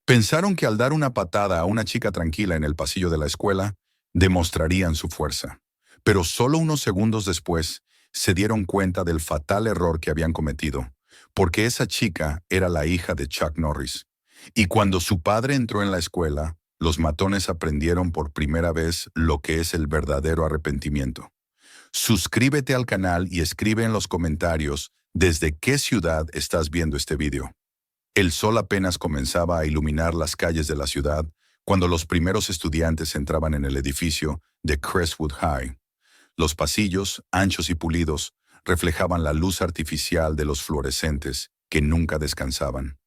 Pensaron que al dar una patada a una chica tranquila en el pasillo de la escuela, demostrarían su fuerza. Pero solo unos segundos después, se dieron cuenta del fatal error que habían cometido, porque esa chica era la hija de Chuck Norris. Y cuando su padre entró en la escuela, los matones aprendieron por primera vez lo que es el verdadero arrepentimiento. Suscríbete al canal y escribe en los comentarios desde qué ciudad estás viendo este video. El sol apenas comenzaba a iluminar las calles de la ciudad cuando los primeros estudiantes entraban en el edificio de Crestwood High. Los pasillos, anchos y pulidos, reflejaban la luz artificial de los fluorescentes que nunca descansaban.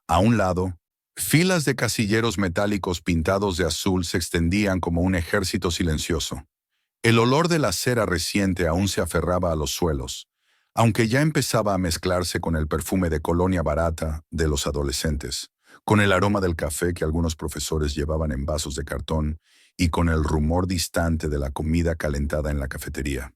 A un lado, filas de casilleros metálicos pintados de azul se extendían como un ejército silencioso. El olor de la cera reciente aún se aferraba a los suelos, aunque ya empezaba a mezclarse con el perfume de colonia barata de los adolescentes, con el aroma del café que algunos profesores llevaban en vasos de cartón y con el rumor distante de la comida calentada en la cafetería.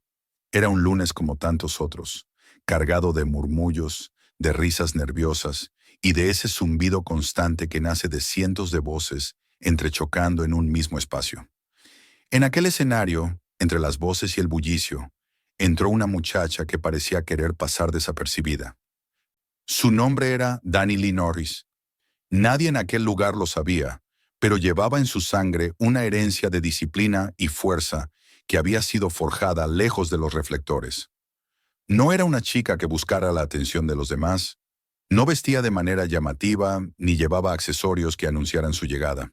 Era un lunes como tantos otros, cargado de murmullos, de risas nerviosas y de ese zumbido constante que nace de cientos de voces entrechocando en un mismo espacio. En aquel escenario, entre las voces y el bullicio, entró una muchacha que parecía querer pasar desapercibida. Su nombre era Dani Lee Norris. Nadie en aquel lugar lo sabía, pero llevaba en su sangre una herencia de disciplina y fuerza que había sido forjada lejos de los reflectores. No era una chica que buscara la atención de los demás, no vestía de manera llamativa ni llevaba accesorios que anunciaran su llegada.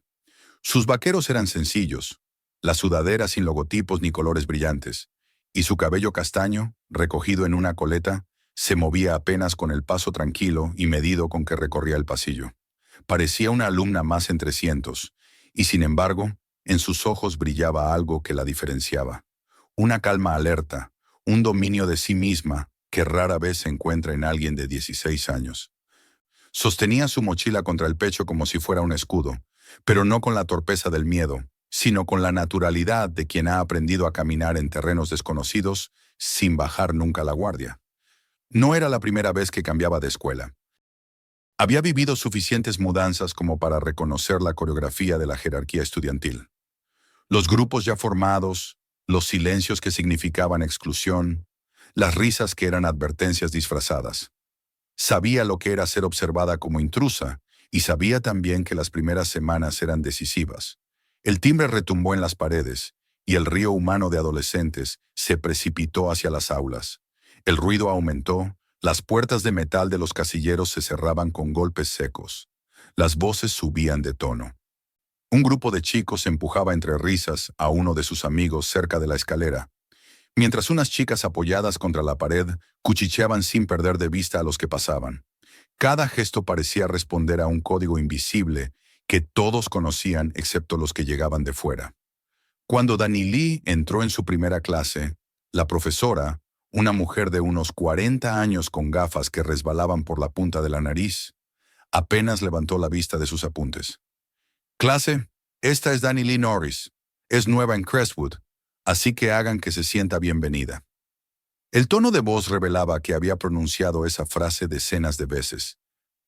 Sus vaqueros eran sencillos, la sudadera sin logotipos ni colores brillantes, y su cabello castaño, recogido en una coleta, se movía apenas con el paso tranquilo y medido con que recorría el pasillo. Parecía una alumna más entre cientos, y sin embargo, en sus ojos brillaba algo que la diferenciaba. Una calma alerta, un dominio de sí misma que rara vez se encuentra en alguien de 16 años. Sostenía su mochila contra el pecho como si fuera un escudo, pero no con la torpeza del miedo, sino con la naturalidad de quien ha aprendido a caminar en terrenos desconocidos sin bajar nunca la guardia. No era la primera vez que cambiaba de escuela. Había vivido suficientes mudanzas como para reconocer la coreografía de la jerarquía estudiantil. Los grupos ya formados, los silencios que significaban exclusión, las risas que eran advertencias disfrazadas. Sabía lo que era ser observada como intrusa y sabía también que las primeras semanas eran decisivas. El timbre retumbó en las paredes y el río humano de adolescentes se precipitó hacia las aulas. El ruido aumentó, las puertas de metal de los casilleros se cerraban con golpes secos. Las voces subían de tono. Un grupo de chicos empujaba entre risas a uno de sus amigos cerca de la escalera, mientras unas chicas apoyadas contra la pared cuchicheaban sin perder de vista a los que pasaban. Cada gesto parecía responder a un código invisible que todos conocían excepto los que llegaban de fuera. Cuando Dani Lee entró en su primera clase, la profesora, una mujer de unos 40 años con gafas que resbalaban por la punta de la nariz, apenas levantó la vista de sus apuntes. «Clase, esta es Dani Lee Norris. Es nueva en Crestwood, así que hagan que se sienta bienvenida». El tono de voz revelaba que había pronunciado esa frase decenas de veces,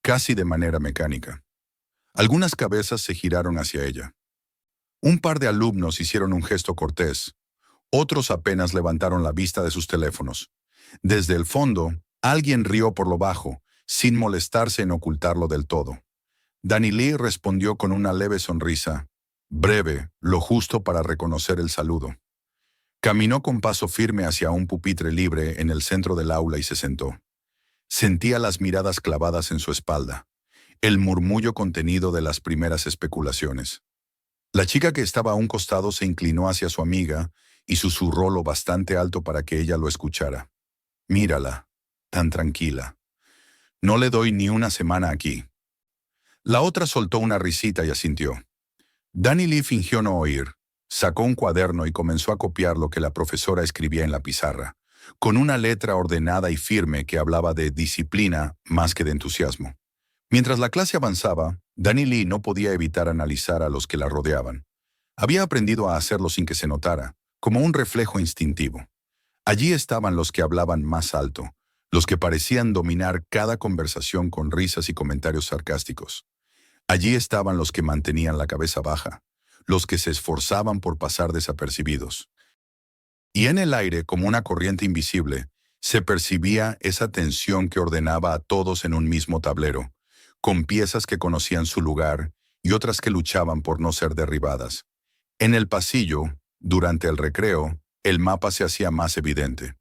casi de manera mecánica. Algunas cabezas se giraron hacia ella. Un par de alumnos hicieron un gesto cortés. Otros apenas levantaron la vista de sus teléfonos. Desde el fondo, alguien rió por lo bajo, sin molestarse en ocultarlo del todo. Dani Lee respondió con una leve sonrisa, breve, lo justo para reconocer el saludo. Caminó con paso firme hacia un pupitre libre en el centro del aula y se sentó. Sentía las miradas clavadas en su espalda, el murmullo contenido de las primeras especulaciones. La chica que estaba a un costado se inclinó hacia su amiga y susurró lo bastante alto para que ella lo escuchara. «Mírala, tan tranquila. No le doy ni una semana aquí». La otra soltó una risita y asintió. Dani Lee fingió no oír. Sacó un cuaderno y comenzó a copiar lo que la profesora escribía en la pizarra, con una letra ordenada y firme que hablaba de disciplina más que de entusiasmo. Mientras la clase avanzaba, Dani Lee no podía evitar analizar a los que la rodeaban. Había aprendido a hacerlo sin que se notara, como un reflejo instintivo. Allí estaban los que hablaban más alto, los que parecían dominar cada conversación con risas y comentarios sarcásticos. Allí estaban los que mantenían la cabeza baja, los que se esforzaban por pasar desapercibidos. Y en el aire, como una corriente invisible, se percibía esa tensión que ordenaba a todos en un mismo tablero, con piezas que conocían su lugar y otras que luchaban por no ser derribadas. En el pasillo, durante el recreo, el mapa se hacía más evidente.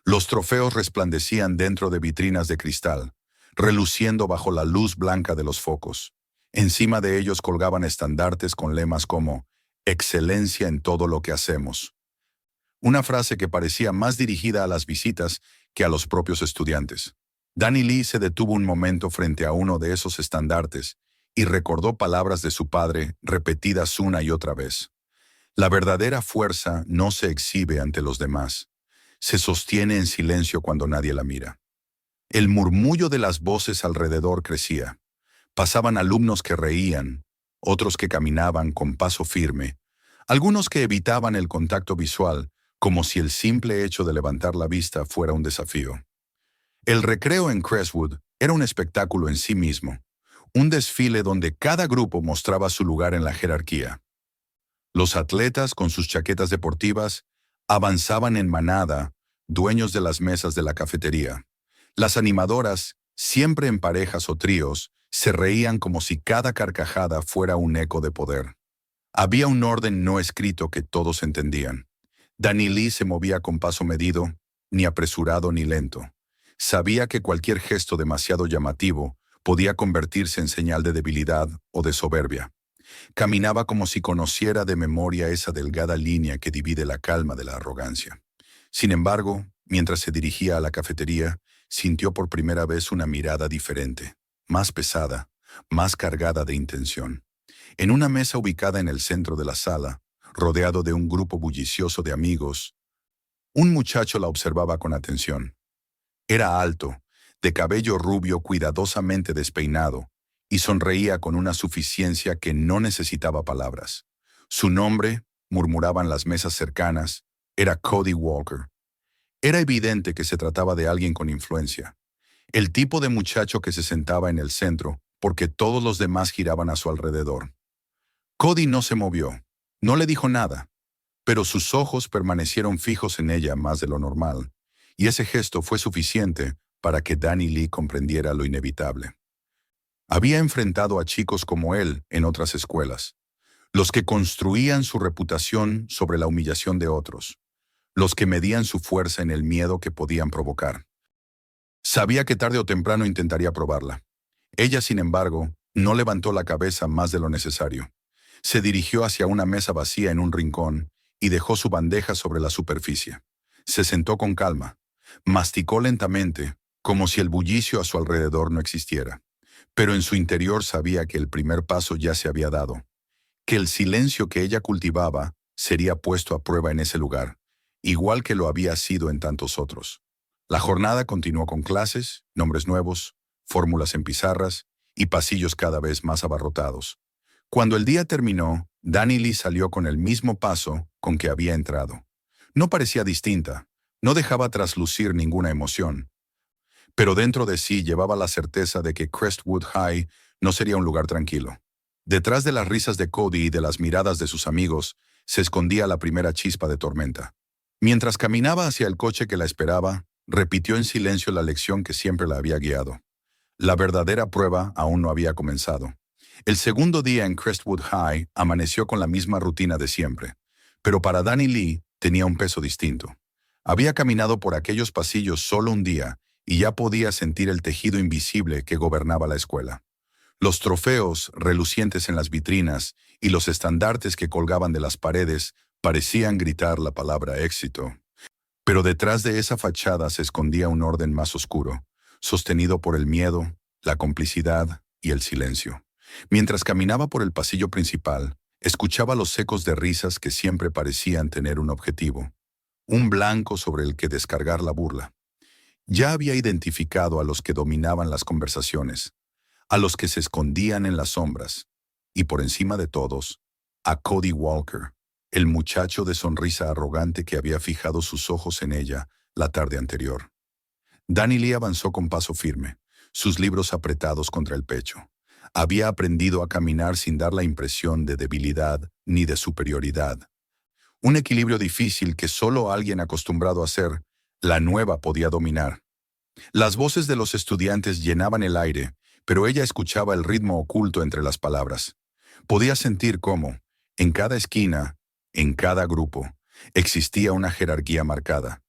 Los trofeos resplandecían dentro de vitrinas de cristal, reluciendo bajo la luz blanca de los focos. Encima de ellos colgaban estandartes con lemas como «Excelencia en todo lo que hacemos». Una frase que parecía más dirigida a las visitas que a los propios estudiantes. Danny Lee se detuvo un momento frente a uno de esos estandartes y recordó palabras de su padre repetidas una y otra vez. La verdadera fuerza no se exhibe ante los demás. Se sostiene en silencio cuando nadie la mira. El murmullo de las voces alrededor crecía. Pasaban alumnos que reían, otros que caminaban con paso firme, algunos que evitaban el contacto visual, como si el simple hecho de levantar la vista fuera un desafío. El recreo en Crestwood era un espectáculo en sí mismo, un desfile donde cada grupo mostraba su lugar en la jerarquía. Los atletas, con sus chaquetas deportivas, avanzaban en manada, dueños de las mesas de la cafetería. Las animadoras, siempre en parejas o tríos, se reían como si cada carcajada fuera un eco de poder. Había un orden no escrito que todos entendían. Danny Lee se movía con paso medido, ni apresurado ni lento. Sabía que cualquier gesto demasiado llamativo podía convertirse en señal de debilidad o de soberbia. Caminaba como si conociera de memoria esa delgada línea que divide la calma de la arrogancia. Sin embargo, mientras se dirigía a la cafetería, sintió por primera vez una mirada diferente, más pesada, más cargada de intención. En una mesa ubicada en el centro de la sala, rodeado de un grupo bullicioso de amigos, un muchacho la observaba con atención. Era alto, de cabello rubio cuidadosamente despeinado, y sonreía con una suficiencia que no necesitaba palabras. Su nombre, murmuraban las mesas cercanas, era Cody Walker. Era evidente que se trataba de alguien con influencia. El tipo de muchacho que se sentaba en el centro, porque todos los demás giraban a su alrededor. Cody no se movió, no le dijo nada, pero sus ojos permanecieron fijos en ella más de lo normal, y ese gesto fue suficiente para que Danny Lee comprendiera lo inevitable. Había enfrentado a chicos como él en otras escuelas, los que construían su reputación sobre la humillación de otros, los que medían su fuerza en el miedo que podían provocar. Sabía que tarde o temprano intentaría probarla. Ella, sin embargo, no levantó la cabeza más de lo necesario. Se dirigió hacia una mesa vacía en un rincón y dejó su bandeja sobre la superficie. Se sentó con calma, masticó lentamente, como si el bullicio a su alrededor no existiera. Pero en su interior sabía que el primer paso ya se había dado, que el silencio que ella cultivaba sería puesto a prueba en ese lugar, igual que lo había sido en tantos otros. La jornada continuó con clases, nombres nuevos, fórmulas en pizarras y pasillos cada vez más abarrotados. Cuando el día terminó, Danny Lee salió con el mismo paso con que había entrado. No parecía distinta, no dejaba traslucir ninguna emoción, pero dentro de sí llevaba la certeza de que Crestwood High no sería un lugar tranquilo. Detrás de las risas de Cody y de las miradas de sus amigos, se escondía la primera chispa de tormenta. Mientras caminaba hacia el coche que la esperaba, repitió en silencio la lección que siempre la había guiado. La verdadera prueba aún no había comenzado. El segundo día en Crestwood High amaneció con la misma rutina de siempre, pero para Danny Lee tenía un peso distinto. Había caminado por aquellos pasillos solo un día y ya podía sentir el tejido invisible que gobernaba la escuela. Los trofeos relucientes en las vitrinas y los estandartes que colgaban de las paredes parecían gritar la palabra éxito. Pero detrás de esa fachada se escondía un orden más oscuro, sostenido por el miedo, la complicidad y el silencio. Mientras caminaba por el pasillo principal, escuchaba los ecos de risas que siempre parecían tener un objetivo, un blanco sobre el que descargar la burla. Ya había identificado a los que dominaban las conversaciones, a los que se escondían en las sombras, y por encima de todos, a Cody Walker, el muchacho de sonrisa arrogante que había fijado sus ojos en ella la tarde anterior. Danny Lee avanzó con paso firme, sus libros apretados contra el pecho. Había aprendido a caminar sin dar la impresión de debilidad ni de superioridad. Un equilibrio difícil que solo alguien acostumbrado a hacer, la nueva podía dominar. Las voces de los estudiantes llenaban el aire, pero ella escuchaba el ritmo oculto entre las palabras. Podía sentir cómo, en cada esquina, en cada grupo, existía una jerarquía marcada.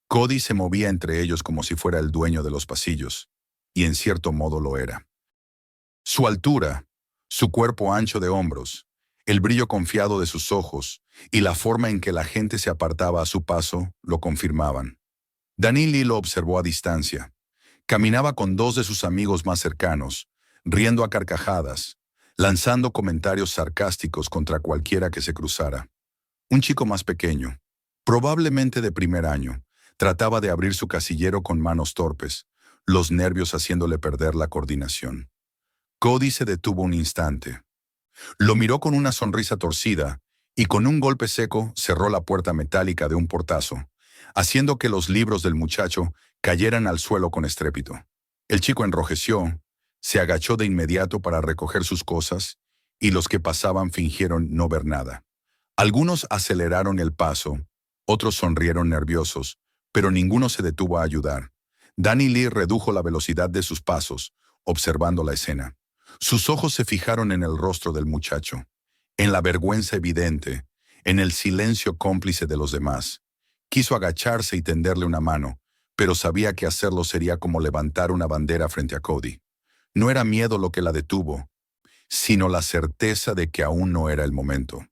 Cody se movía entre ellos como si fuera el dueño de los pasillos, y en cierto modo lo era. Su altura, su cuerpo ancho de hombros, el brillo confiado de sus ojos y la forma en que la gente se apartaba a su paso lo confirmaban. Danny Lee lo observó a distancia. Caminaba con dos de sus amigos más cercanos, riendo a carcajadas, lanzando comentarios sarcásticos contra cualquiera que se cruzara. Un chico más pequeño, probablemente de primer año, trataba de abrir su casillero con manos torpes, los nervios haciéndole perder la coordinación. Cody se detuvo un instante. Lo miró con una sonrisa torcida y con un golpe seco cerró la puerta metálica de un portazo, haciendo que los libros del muchacho cayeran al suelo con estrépito. El chico enrojeció, se agachó de inmediato para recoger sus cosas y los que pasaban fingieron no ver nada. Algunos aceleraron el paso, otros sonrieron nerviosos, pero ninguno se detuvo a ayudar. Danny Lee redujo la velocidad de sus pasos, observando la escena. Sus ojos se fijaron en el rostro del muchacho, en la vergüenza evidente, en el silencio cómplice de los demás. Quiso agacharse y tenderle una mano, pero sabía que hacerlo sería como levantar una bandera frente a Cody. No era miedo lo que la detuvo, sino la certeza de que aún no era el momento.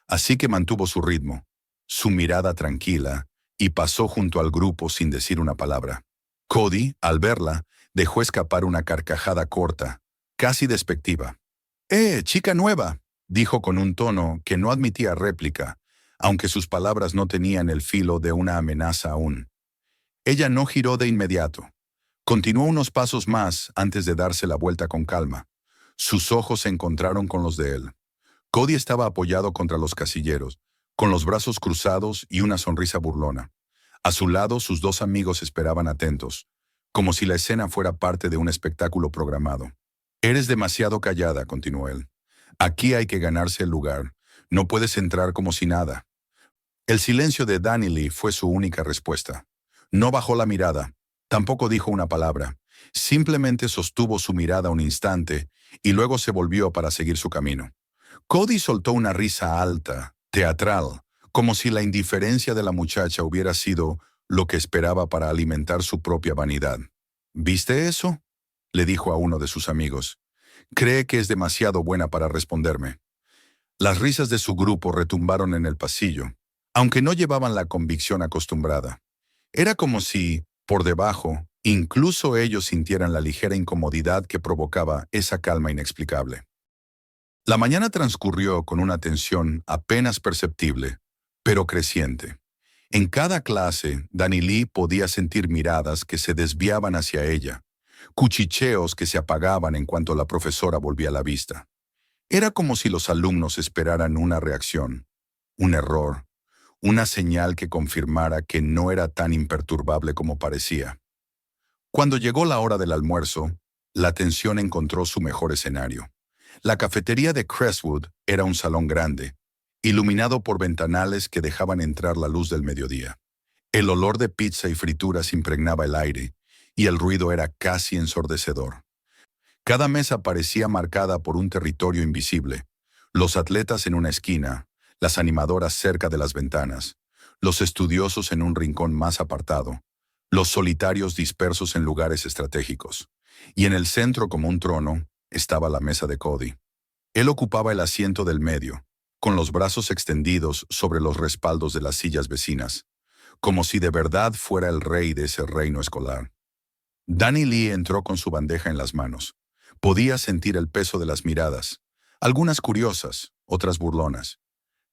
Así que mantuvo su ritmo, su mirada tranquila, y pasó junto al grupo sin decir una palabra. Cody, al verla, dejó escapar una carcajada corta, casi despectiva. Chica nueva!, dijo con un tono que no admitía réplica, aunque sus palabras no tenían el filo de una amenaza aún. Ella no giró de inmediato. Continuó unos pasos más antes de darse la vuelta con calma. Sus ojos se encontraron con los de él. Cody estaba apoyado contra los casilleros, con los brazos cruzados y una sonrisa burlona. A su lado, sus dos amigos esperaban atentos, como si la escena fuera parte de un espectáculo programado. «Eres demasiado callada», continuó él. «Aquí hay que ganarse el lugar. No puedes entrar como si nada». El silencio de Danny Lee fue su única respuesta. No bajó la mirada, tampoco dijo una palabra. Simplemente sostuvo su mirada un instante y luego se volvió para seguir su camino. Cody soltó una risa alta, teatral, como si la indiferencia de la muchacha hubiera sido lo que esperaba para alimentar su propia vanidad. «¿Viste eso?», le dijo a uno de sus amigos. «Cree que es demasiado buena para responderme». Las risas de su grupo retumbaron en el pasillo, aunque no llevaban la convicción acostumbrada. Era como si, por debajo, incluso ellos sintieran la ligera incomodidad que provocaba esa calma inexplicable. La mañana transcurrió con una tensión apenas perceptible, pero creciente. En cada clase, Danny Lee podía sentir miradas que se desviaban hacia ella, cuchicheos que se apagaban en cuanto la profesora volvía la vista. Era como si los alumnos esperaran una reacción, un error, una señal que confirmara que no era tan imperturbable como parecía. Cuando llegó la hora del almuerzo, la tensión encontró su mejor escenario. La cafetería de Crestwood era un salón grande, iluminado por ventanales que dejaban entrar la luz del mediodía. El olor de pizza y frituras impregnaba el aire, y el ruido era casi ensordecedor. Cada mesa parecía marcada por un territorio invisible. Los atletas en una esquina, las animadoras cerca de las ventanas, los estudiosos en un rincón más apartado, los solitarios dispersos en lugares estratégicos. Y en el centro, como un trono, estaba la mesa de Cody. Él ocupaba el asiento del medio, con los brazos extendidos sobre los respaldos de las sillas vecinas, como si de verdad fuera el rey de ese reino escolar. Danny Lee entró con su bandeja en las manos. Podía sentir el peso de las miradas, algunas curiosas, otras burlonas.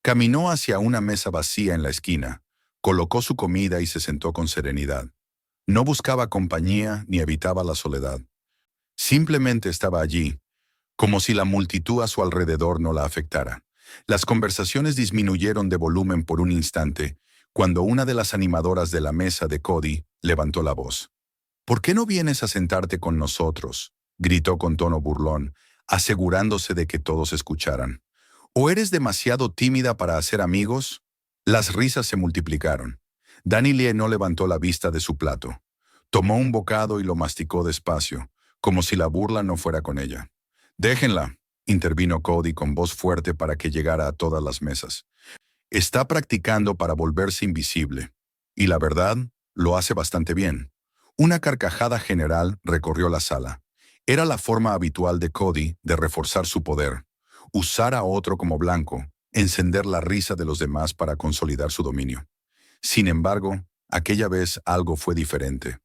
Caminó hacia una mesa vacía en la esquina, colocó su comida y se sentó con serenidad. No buscaba compañía ni evitaba la soledad. Simplemente estaba allí, como si la multitud a su alrededor no la afectara. Las conversaciones disminuyeron de volumen por un instante, cuando una de las animadoras de la mesa de Cody levantó la voz. «¿Por qué no vienes a sentarte con nosotros?», gritó con tono burlón, asegurándose de que todos escucharan. ¿O eres demasiado tímida para hacer amigos? Las risas se multiplicaron. Danny Lee no levantó la vista de su plato. Tomó un bocado y lo masticó despacio, como si la burla no fuera con ella. «Déjenla», intervino Cody con voz fuerte para que llegara a todas las mesas. «Está practicando para volverse invisible. Y la verdad, lo hace bastante bien». Una carcajada general recorrió la sala. Era la forma habitual de Cody de reforzar su poder, usar a otro como blanco, encender la risa de los demás para consolidar su dominio. Sin embargo, aquella vez algo fue diferente.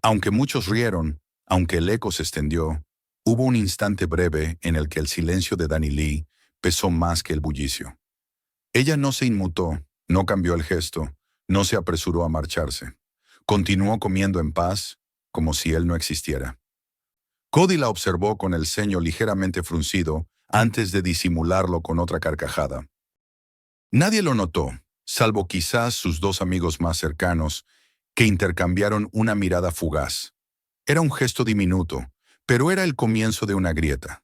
Aunque muchos rieron, aunque el eco se extendió, hubo un instante breve en el que el silencio de Danny Lee pesó más que el bullicio. Ella no se inmutó, no cambió el gesto, no se apresuró a marcharse. Continuó comiendo en paz, como si él no existiera. Cody la observó con el ceño ligeramente fruncido antes de disimularlo con otra carcajada. Nadie lo notó, salvo quizás sus dos amigos más cercanos, que intercambiaron una mirada fugaz. Era un gesto diminuto, pero era el comienzo de una grieta.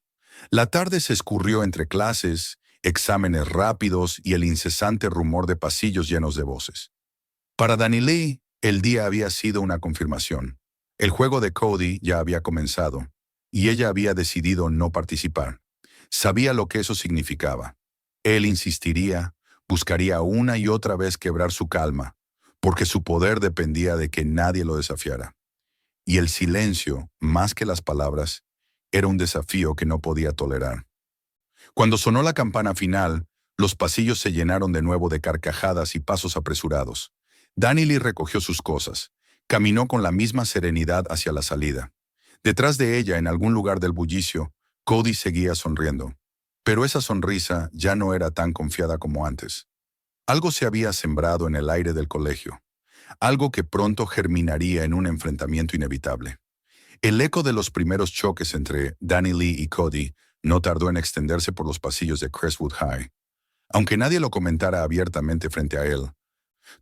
La tarde se escurrió entre clases, exámenes rápidos y el incesante rumor de pasillos llenos de voces. Para Danny Lee, el día había sido una confirmación. El juego de Cody ya había comenzado, y ella había decidido no participar. Sabía lo que eso significaba. Él insistiría, buscaría una y otra vez quebrar su calma, porque su poder dependía de que nadie lo desafiara. Y el silencio, más que las palabras, era un desafío que no podía tolerar. Cuando sonó la campana final, los pasillos se llenaron de nuevo de carcajadas y pasos apresurados. Danny Lee recogió sus cosas. Caminó con la misma serenidad hacia la salida. Detrás de ella, en algún lugar del bullicio, Cody seguía sonriendo. Pero esa sonrisa ya no era tan confiada como antes. Algo se había sembrado en el aire del colegio. Algo que pronto germinaría en un enfrentamiento inevitable. El eco de los primeros choques entre Danny Lee y Cody no tardó en extenderse por los pasillos de Crestwood High. Aunque nadie lo comentara abiertamente frente a él,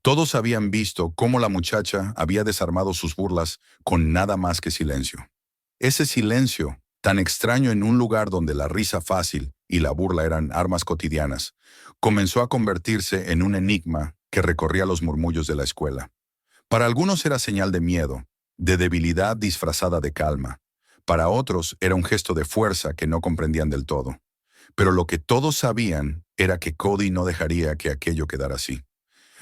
todos habían visto cómo la muchacha había desarmado sus burlas con nada más que silencio. Ese silencio, tan extraño en un lugar donde la risa fácil y la burla eran armas cotidianas, comenzó a convertirse en un enigma que recorría los murmullos de la escuela. Para algunos era señal de miedo, de debilidad disfrazada de calma. Para otros era un gesto de fuerza que no comprendían del todo. Pero lo que todos sabían era que Cody no dejaría que aquello quedara así.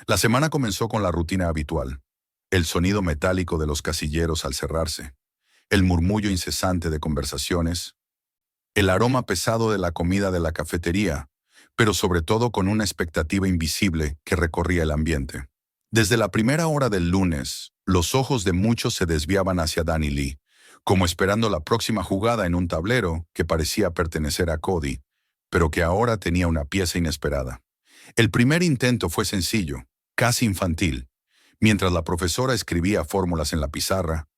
La semana comenzó con la rutina habitual. El sonido metálico de los casilleros al cerrarse, el murmullo incesante de conversaciones, el aroma pesado de la comida de la cafetería, pero sobre todo con una expectativa invisible que recorría el ambiente. Desde la primera hora del lunes, los ojos de muchos se desviaban hacia Danny Lee, como esperando la próxima jugada en un tablero que parecía pertenecer a Cody, pero que ahora tenía una pieza inesperada. El primer intento fue sencillo, casi infantil. Mientras la profesora escribía fórmulas en la pizarra,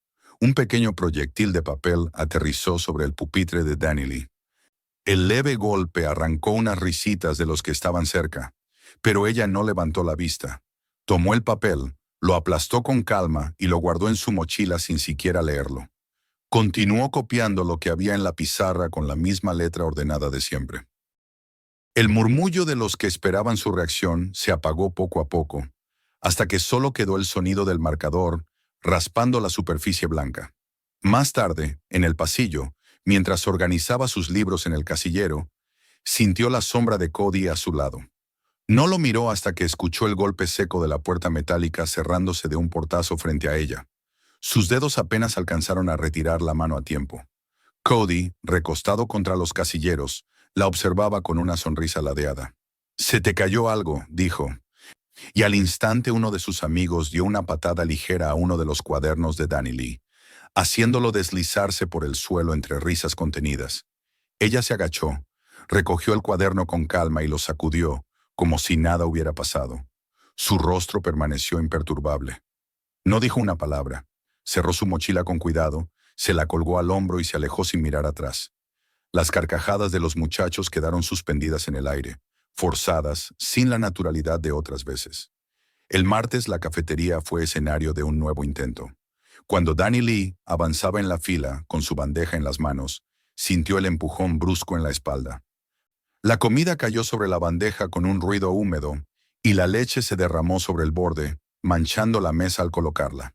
un pequeño proyectil de papel aterrizó sobre el pupitre de Danny Lee. El leve golpe arrancó unas risitas de los que estaban cerca, pero ella no levantó la vista. Tomó el papel, lo aplastó con calma y lo guardó en su mochila sin siquiera leerlo. Continuó copiando lo que había en la pizarra con la misma letra ordenada de siempre. El murmullo de los que esperaban su reacción se apagó poco a poco, hasta que solo quedó el sonido del marcador raspando la superficie blanca. Más tarde, en el pasillo, mientras organizaba sus libros en el casillero, sintió la sombra de Cody a su lado. No lo miró hasta que escuchó el golpe seco de la puerta metálica cerrándose de un portazo frente a ella. Sus dedos apenas alcanzaron a retirar la mano a tiempo. Cody, recostado contra los casilleros, la observaba con una sonrisa ladeada. «Se te cayó algo», dijo. Y al instante uno de sus amigos dio una patada ligera a uno de los cuadernos de Danny Lee, haciéndolo deslizarse por el suelo entre risas contenidas. Ella se agachó, recogió el cuaderno con calma y lo sacudió, como si nada hubiera pasado. Su rostro permaneció imperturbable. No dijo una palabra. Cerró su mochila con cuidado, se la colgó al hombro y se alejó sin mirar atrás. Las carcajadas de los muchachos quedaron suspendidas en el aire, forzadas, sin la naturalidad de otras veces. El martes la cafetería fue escenario de un nuevo intento. Cuando Danny Lee avanzaba en la fila con su bandeja en las manos, sintió el empujón brusco en la espalda. La comida cayó sobre la bandeja con un ruido húmedo, y la leche se derramó sobre el borde, manchando la mesa al colocarla.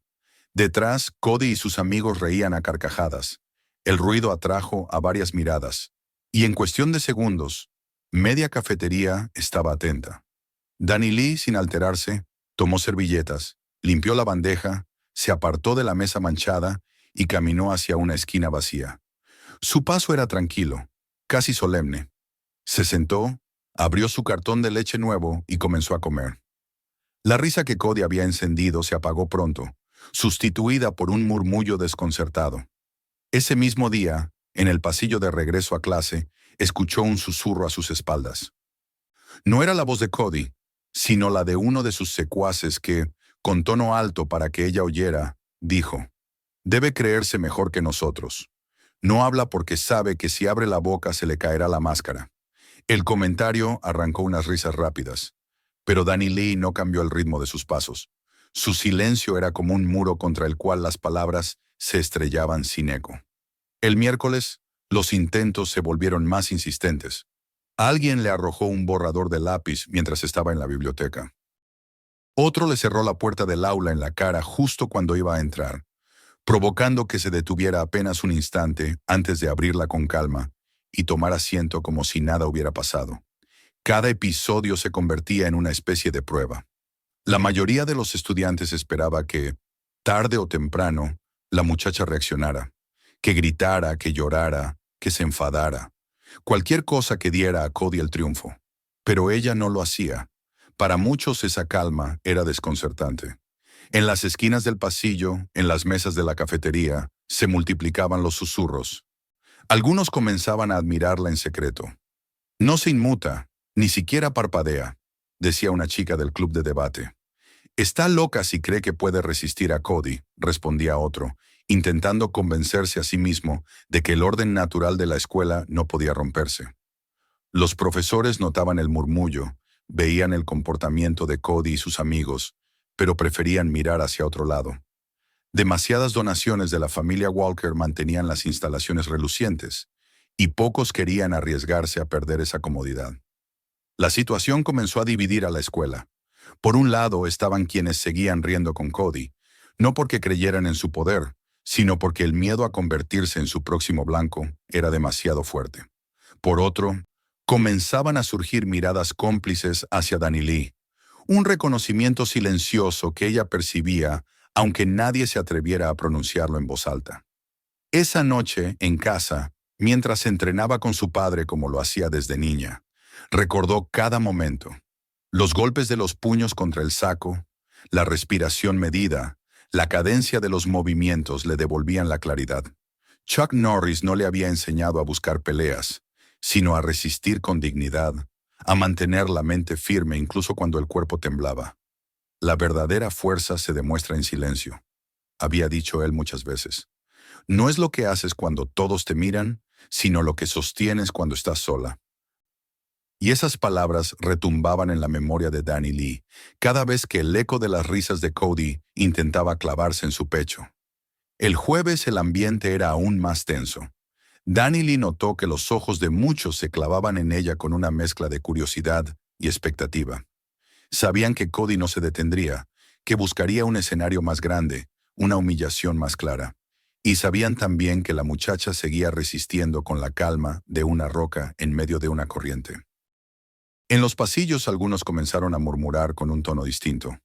Detrás, Cody y sus amigos reían a carcajadas. El ruido atrajo a varias miradas, y en cuestión de segundos, media cafetería estaba atenta. Danny Lee, sin alterarse, tomó servilletas, limpió la bandeja, se apartó de la mesa manchada y caminó hacia una esquina vacía. Su paso era tranquilo, casi solemne. Se sentó, abrió su cartón de leche nuevo y comenzó a comer. La risa que Cody había encendido se apagó pronto, sustituida por un murmullo desconcertado. Ese mismo día, en el pasillo de regreso a clase, escuchó un susurro a sus espaldas. No era la voz de Cody, sino la de uno de sus secuaces que, con tono alto para que ella oyera, dijo: «Debe creerse mejor que nosotros. No habla porque sabe que si abre la boca se le caerá la máscara». El comentario arrancó unas risas rápidas, pero Danny Lee no cambió el ritmo de sus pasos. Su silencio era como un muro contra el cual las palabras se estrellaban sin eco. El miércoles, los intentos se volvieron más insistentes. Alguien le arrojó un borrador de lápiz mientras estaba en la biblioteca. Otro le cerró la puerta del aula en la cara justo cuando iba a entrar, provocando que se detuviera apenas un instante antes de abrirla con calma y tomar asiento como si nada hubiera pasado. Cada episodio se convertía en una especie de prueba. La mayoría de los estudiantes esperaba que, tarde o temprano, la muchacha reaccionara, que gritara, que llorara, que se enfadara, cualquier cosa que diera a Cody el triunfo. Pero ella no lo hacía. Para muchos esa calma era desconcertante. En las esquinas del pasillo, en las mesas de la cafetería, se multiplicaban los susurros. Algunos comenzaban a admirarla en secreto. «No se inmuta, ni siquiera parpadea», decía una chica del club de debate. «Está loca si cree que puede resistir a Cody», respondía otro, intentando convencerse a sí mismo de que el orden natural de la escuela no podía romperse. Los profesores notaban el murmullo, veían el comportamiento de Cody y sus amigos, pero preferían mirar hacia otro lado. Demasiadas donaciones de la familia Walker mantenían las instalaciones relucientes, y pocos querían arriesgarse a perder esa comodidad. La situación comenzó a dividir a la escuela. Por un lado estaban quienes seguían riendo con Cody, no porque creyeran en su poder, sino porque el miedo a convertirse en su próximo blanco era demasiado fuerte. Por otro, comenzaban a surgir miradas cómplices hacia Danny Lee, un reconocimiento silencioso que ella percibía aunque nadie se atreviera a pronunciarlo en voz alta. Esa noche, en casa, mientras entrenaba con su padre como lo hacía desde niña, recordó cada momento. Los golpes de los puños contra el saco, la respiración medida, la cadencia de los movimientos le devolvían la claridad. Chuck Norris no le había enseñado a buscar peleas, sino a resistir con dignidad, a mantener la mente firme incluso cuando el cuerpo temblaba. La verdadera fuerza se demuestra en silencio, había dicho él muchas veces. No es lo que haces cuando todos te miran, sino lo que sostienes cuando estás sola. Y esas palabras retumbaban en la memoria de Danny Lee, cada vez que el eco de las risas de Cody intentaba clavarse en su pecho. El jueves el ambiente era aún más tenso. Danny Lee notó que los ojos de muchos se clavaban en ella con una mezcla de curiosidad y expectativa. Sabían que Cody no se detendría, que buscaría un escenario más grande, una humillación más clara. Y sabían también que la muchacha seguía resistiendo con la calma de una roca en medio de una corriente. En los pasillos algunos comenzaron a murmurar con un tono distinto.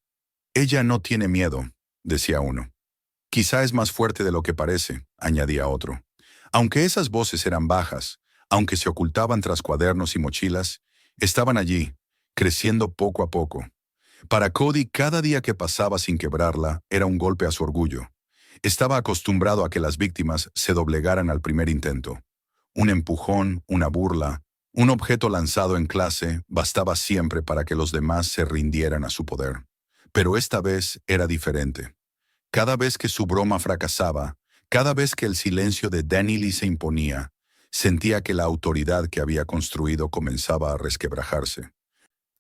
«Ella no tiene miedo», decía uno. «Quizá es más fuerte de lo que parece», añadía otro. Aunque esas voces eran bajas, aunque se ocultaban tras cuadernos y mochilas, estaban allí, creciendo poco a poco. Para Cody, cada día que pasaba sin quebrarla era un golpe a su orgullo. Estaba acostumbrado a que las víctimas se doblegaran al primer intento. Un empujón, una burla, un objeto lanzado en clase bastaba siempre para que los demás se rindieran a su poder. Pero esta vez era diferente. Cada vez que su broma fracasaba, cada vez que el silencio de Danny Lee se imponía, sentía que la autoridad que había construido comenzaba a resquebrajarse.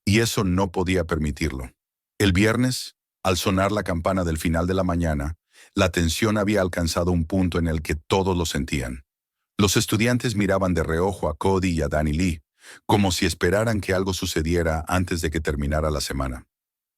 Y eso no podía permitirlo. El viernes, al sonar la campana del final de la mañana, la tensión había alcanzado un punto en el que todos lo sentían. Los estudiantes miraban de reojo a Cody y a Danny Lee, como si esperaran que algo sucediera antes de que terminara la semana.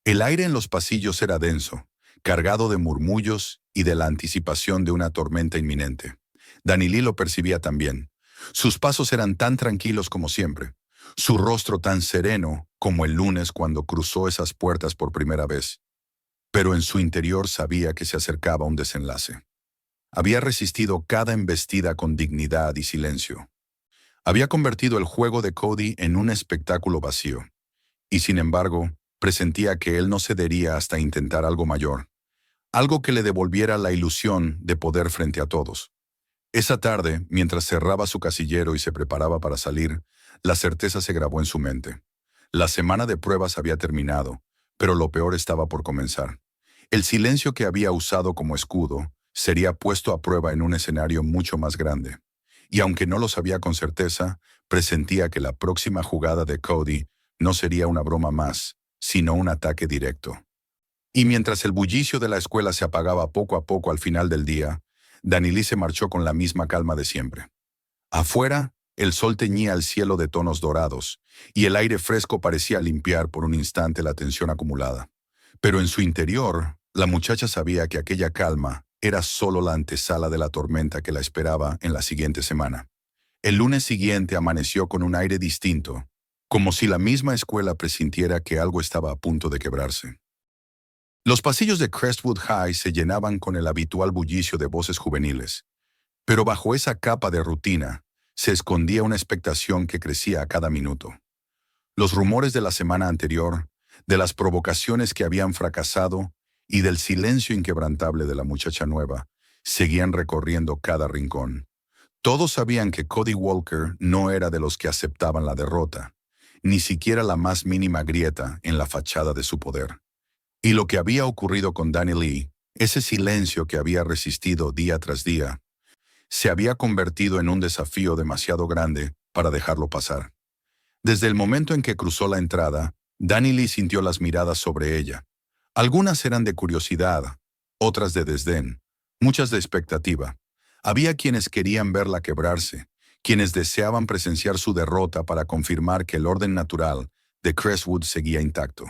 El aire en los pasillos era denso, cargado de murmullos y de la anticipación de una tormenta inminente. Danny Lee lo percibía también. Sus pasos eran tan tranquilos como siempre, su rostro tan sereno como el lunes cuando cruzó esas puertas por primera vez. Pero en su interior sabía que se acercaba un desenlace. Había resistido cada embestida con dignidad y silencio. Había convertido el juego de Cody en un espectáculo vacío. Y sin embargo, presentía que él no cedería hasta intentar algo mayor, algo que le devolviera la ilusión de poder frente a todos. Esa tarde, mientras cerraba su casillero y se preparaba para salir, la certeza se grabó en su mente. La semana de pruebas había terminado, pero lo peor estaba por comenzar. El silencio que había usado como escudo sería puesto a prueba en un escenario mucho más grande. Y aunque no lo sabía con certeza, presentía que la próxima jugada de Cody no sería una broma más, sino un ataque directo. Y mientras el bullicio de la escuela se apagaba poco a poco al final del día, Danny Lee se marchó con la misma calma de siempre. Afuera, el sol teñía el cielo de tonos dorados, y el aire fresco parecía limpiar por un instante la tensión acumulada. Pero en su interior, la muchacha sabía que aquella calma era solo la antesala de la tormenta que la esperaba en la siguiente semana. El lunes siguiente amaneció con un aire distinto, como si la misma escuela presintiera que algo estaba a punto de quebrarse. Los pasillos de Crestwood High se llenaban con el habitual bullicio de voces juveniles, pero bajo esa capa de rutina se escondía una expectación que crecía a cada minuto. Los rumores de la semana anterior, de las provocaciones que habían fracasado y del silencio inquebrantable de la muchacha nueva, seguían recorriendo cada rincón. Todos sabían que Cody Walker no era de los que aceptaban la derrota, ni siquiera la más mínima grieta en la fachada de su poder. Y lo que había ocurrido con Danny Lee, ese silencio que había resistido día tras día, se había convertido en un desafío demasiado grande para dejarlo pasar. Desde el momento en que cruzó la entrada, Danny Lee sintió las miradas sobre ella. Algunas eran de curiosidad, otras de desdén, muchas de expectativa. Había quienes querían verla quebrarse, quienes deseaban presenciar su derrota para confirmar que el orden natural de Crestwood seguía intacto.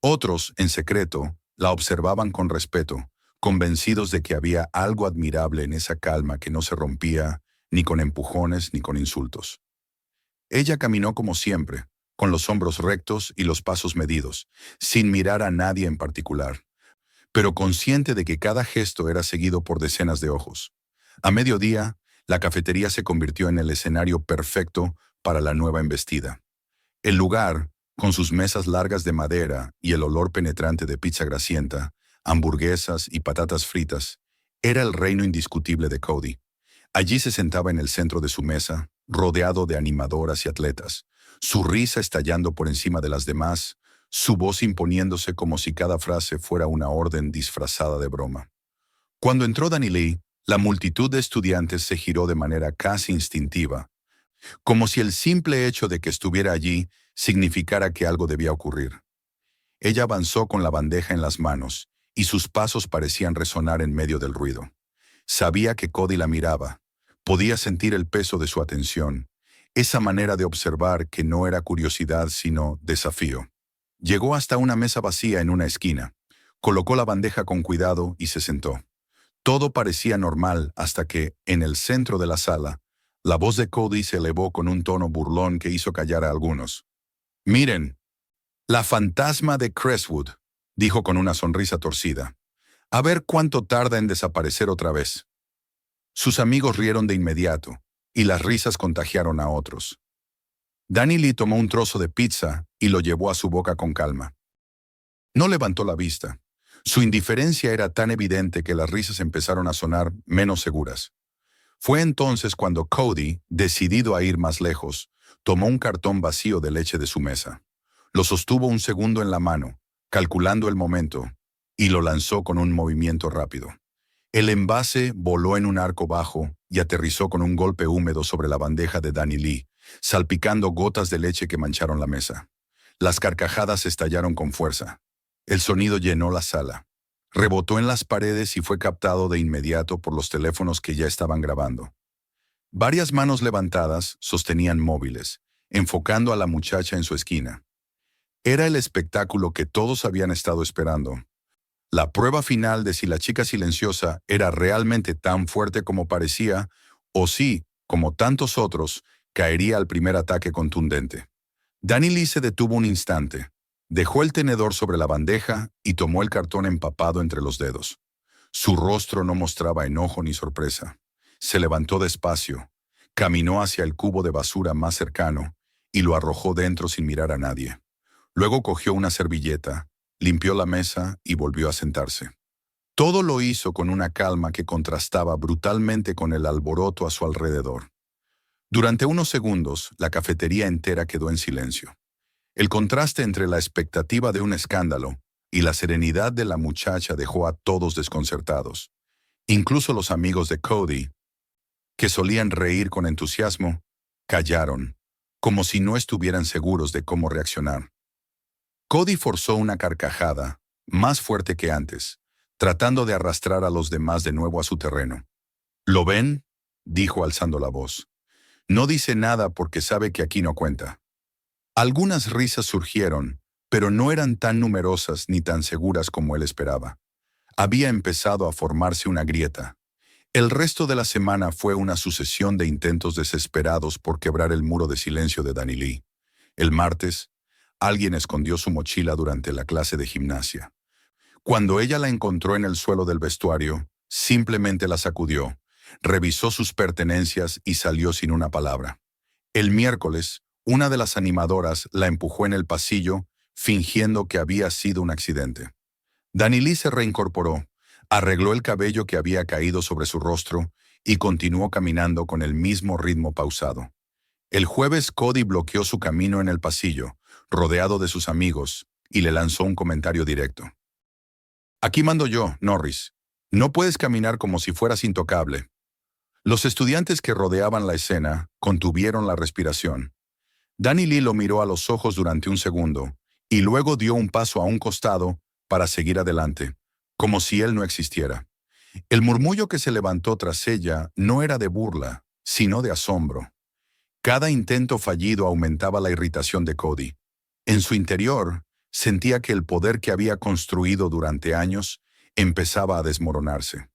Otros, en secreto, la observaban con respeto, convencidos de que había algo admirable en esa calma que no se rompía ni con empujones ni con insultos. Ella caminó como siempre, con los hombros rectos y los pasos medidos, sin mirar a nadie en particular, pero consciente de que cada gesto era seguido por decenas de ojos. A mediodía, la cafetería se convirtió en el escenario perfecto para la nueva embestida. El lugar, con sus mesas largas de madera y el olor penetrante de pizza grasienta, hamburguesas y patatas fritas, era el reino indiscutible de Cody. Allí se sentaba en el centro de su mesa, rodeado de animadoras y atletas, su risa estallando por encima de las demás, su voz imponiéndose como si cada frase fuera una orden disfrazada de broma. Cuando entró Danny Lee, la multitud de estudiantes se giró de manera casi instintiva, como si el simple hecho de que estuviera allí significara que algo debía ocurrir. Ella avanzó con la bandeja en las manos, y sus pasos parecían resonar en medio del ruido. Sabía que Cody la miraba, podía sentir el peso de su atención, esa manera de observar que no era curiosidad sino desafío. Llegó hasta una mesa vacía en una esquina, colocó la bandeja con cuidado y se sentó. Todo parecía normal hasta que, en el centro de la sala, la voz de Cody se elevó con un tono burlón que hizo callar a algunos. «Miren, la fantasma de Crestwood», dijo con una sonrisa torcida. «A ver cuánto tarda en desaparecer otra vez». Sus amigos rieron de inmediato, y las risas contagiaron a otros. Danny Lee tomó un trozo de pizza y lo llevó a su boca con calma. No levantó la vista. Su indiferencia era tan evidente que las risas empezaron a sonar menos seguras. Fue entonces cuando Cody, decidido a ir más lejos, tomó un cartón vacío de leche de su mesa. Lo sostuvo un segundo en la mano, calculando el momento, y lo lanzó con un movimiento rápido. El envase voló en un arco bajo y aterrizó con un golpe húmedo sobre la bandeja de Danny Lee, salpicando gotas de leche que mancharon la mesa. Las carcajadas estallaron con fuerza. El sonido llenó la sala. Rebotó en las paredes y fue captado de inmediato por los teléfonos que ya estaban grabando. Varias manos levantadas sostenían móviles, enfocando a la muchacha en su esquina. Era el espectáculo que todos habían estado esperando. La prueba final de si la chica silenciosa era realmente tan fuerte como parecía, o si, como tantos otros, caería al primer ataque contundente. Danny Lee se detuvo un instante, dejó el tenedor sobre la bandeja y tomó el cartón empapado entre los dedos. Su rostro no mostraba enojo ni sorpresa. Se levantó despacio, caminó hacia el cubo de basura más cercano y lo arrojó dentro sin mirar a nadie. Luego cogió una servilleta, limpió la mesa y volvió a sentarse. Todo lo hizo con una calma que contrastaba brutalmente con el alboroto a su alrededor. Durante unos segundos, la cafetería entera quedó en silencio. El contraste entre la expectativa de un escándalo y la serenidad de la muchacha dejó a todos desconcertados. Incluso los amigos de Cody, que solían reír con entusiasmo, callaron, como si no estuvieran seguros de cómo reaccionar. Cody forzó una carcajada, más fuerte que antes, tratando de arrastrar a los demás de nuevo a su terreno. ¿Lo ven?, dijo alzando la voz. No dice nada porque sabe que aquí no cuenta. Algunas risas surgieron, pero no eran tan numerosas ni tan seguras como él esperaba. Había empezado a formarse una grieta. El resto de la semana fue una sucesión de intentos desesperados por quebrar el muro de silencio de Danny Lee. El martes, alguien escondió su mochila durante la clase de gimnasia. Cuando ella la encontró en el suelo del vestuario, simplemente la sacudió, revisó sus pertenencias y salió sin una palabra. El miércoles, una de las animadoras la empujó en el pasillo, fingiendo que había sido un accidente. Danny Lee se reincorporó, arregló el cabello que había caído sobre su rostro y continuó caminando con el mismo ritmo pausado. El jueves Cody bloqueó su camino en el pasillo, rodeado de sus amigos, y le lanzó un comentario directo. Aquí mando yo, Norris. No puedes caminar como si fueras intocable. Los estudiantes que rodeaban la escena contuvieron la respiración. Danny Lee lo miró a los ojos durante un segundo, y luego dio un paso a un costado para seguir adelante, como si él no existiera. El murmullo que se levantó tras ella no era de burla, sino de asombro. Cada intento fallido aumentaba la irritación de Cody. En su interior, sentía que el poder que había construido durante años empezaba a desmoronarse.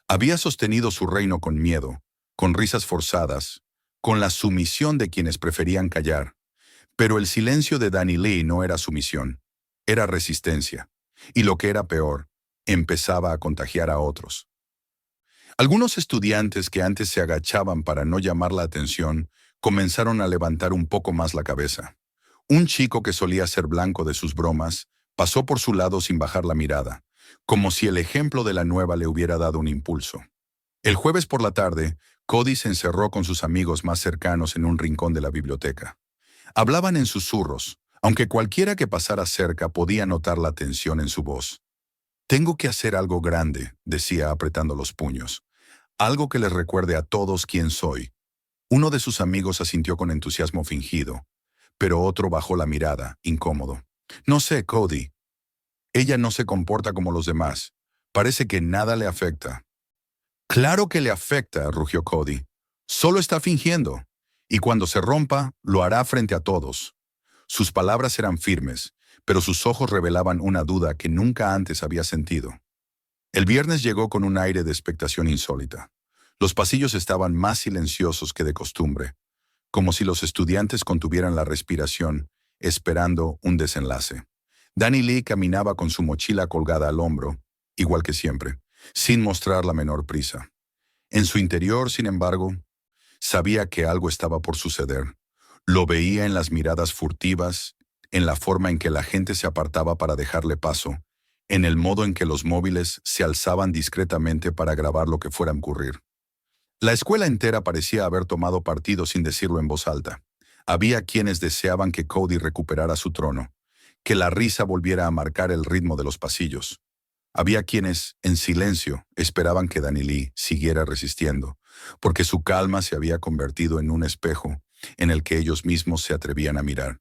Había sostenido su reino con miedo, con risas forzadas, con la sumisión de quienes preferían callar. Pero el silencio de Danny Lee no era sumisión, era resistencia. Y lo que era peor, empezaba a contagiar a otros. Algunos estudiantes que antes se agachaban para no llamar la atención, comenzaron a levantar un poco más la cabeza. Un chico que solía ser blanco de sus bromas, pasó por su lado sin bajar la mirada, como si el ejemplo de la nueva le hubiera dado un impulso. El jueves por la tarde, Cody se encerró con sus amigos más cercanos en un rincón de la biblioteca. Hablaban en susurros, aunque cualquiera que pasara cerca podía notar la tensión en su voz. «Tengo que hacer algo grande», decía apretando los puños. «Algo que les recuerde a todos quién soy». Uno de sus amigos asintió con entusiasmo fingido, pero otro bajó la mirada, incómodo. «No sé, Cody. Ella no se comporta como los demás. Parece que nada le afecta». «Claro que le afecta», rugió Cody. «Solo está fingiendo. Y cuando se rompa, lo hará frente a todos». Sus palabras eran firmes, pero sus ojos revelaban una duda que nunca antes había sentido. El viernes llegó con un aire de expectación insólita. Los pasillos estaban más silenciosos que de costumbre, como si los estudiantes contuvieran la respiración, esperando un desenlace. Danny Lee caminaba con su mochila colgada al hombro, igual que siempre, sin mostrar la menor prisa. En su interior, sin embargo, sabía que algo estaba por suceder. Lo veía en las miradas furtivas, en la forma en que la gente se apartaba para dejarle paso, en el modo en que los móviles se alzaban discretamente para grabar lo que fuera a ocurrir. La escuela entera parecía haber tomado partido sin decirlo en voz alta. Había quienes deseaban que Cody recuperara su trono, que la risa volviera a marcar el ritmo de los pasillos. Había quienes, en silencio, esperaban que Danny Lee siguiera resistiendo, porque su calma se había convertido en un espejo en el que ellos mismos se atrevían a mirar.